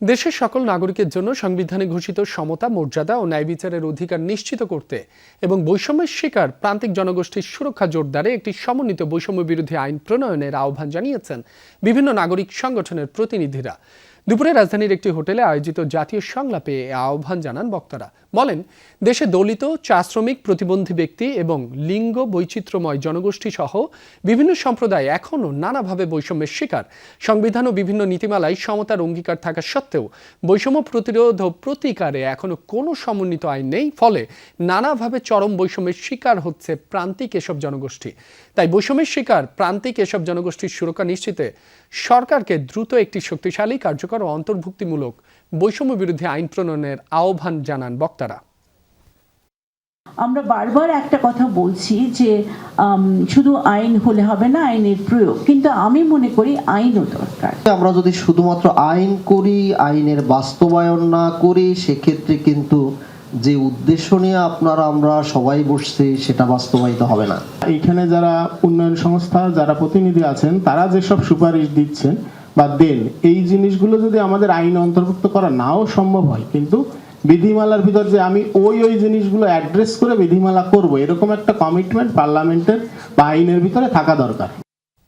দেশের সকল নাগরিকের জন্য সংবিধানে ঘোষিত সমতা, মর্যাদা ও ন্যায় বিচারের অধিকার নিশ্চিত করতে এবং বৈষম্যের শিকার প্রান্তিক জনগোষ্ঠীর সুরক্ষা জোরদারে একটি সমন্বিত বৈষম্য বিরোধী আইন প্রণয়নের আহ্বান জানিয়েছেন বিভিন্ন নাগরিক সংগঠনের প্রতিনিধিরা। দুপুরে রাজধানীর একটি হোটেলে আয়োজিত জাতীয় সংলাপে এ আহ্বান জানান বক্তারা। বলেন, দেশে দলিত, চা শ্রমিক, প্রতিবন্ধী ব্যক্তি এবং লিঙ্গ বৈচিত্র্যময় জনগোষ্ঠী সহ বিভিন্ন সম্প্রদায় এখনও নানাভাবে বৈষম্যের শিকার। সংবিধান ও বিভিন্ন নীতিমালায় সমতার অঙ্গীকার থাকা সত্ত্বেও বৈষম্য প্রতিরোধ ও প্রতিকারে এখনও কোনো সমন্বিত আইন নেই। ফলে নানাভাবে চরম বৈষম্যের শিকার হচ্ছে প্রান্তিক এসব জনগোষ্ঠী। তাই বৈষম্যের শিকার প্রান্তিক এসব জনগোষ্ঠীর সুরক্ষা নিশ্চিতে সরকারকে দ্রুত একটি শক্তিশালী, কার্যকর ও অন্তর্ভুক্তিমূলক বৈষম্য বিরোধী আইন প্রণয়নের আহ্বান জানান বক্তারা। আমরা বারবার একটা কথা বলছি যে শুধু আইন হলে হবে না, আইনের প্রয়োগ, কিন্তু আমি মনে করি আইনও দরকার। আমরা যদি শুধুমাত্র আইন করি, আইনের বাস্তবায়ন না করি, সেক্ষেত্রে কিন্তু যে উদ্দেশ্য নিয়ে আমরা সবাই বসছি সেটা বাস্তবায়িত হবে না। এইখানে যারা উন্নয়ন সংস্থা, যারা প্রতিনিধি আছেন, তারা যেসব সুপারিশ দিচ্ছেন বা দেন, এই জিনিসগুলো যদি আমাদের আইনে অন্তর্ভুক্ত করা নাও সম্ভব হয়, কিন্তু বিধিমালার ভিতর যে আমি ওই জিনিসগুলো অ্যাড্রেস করে বিধিমালা করব, এরকম একটা কমিটমেন্ট পার্লামেন্টের বা আইনের ভিতরে থাকা দরকার।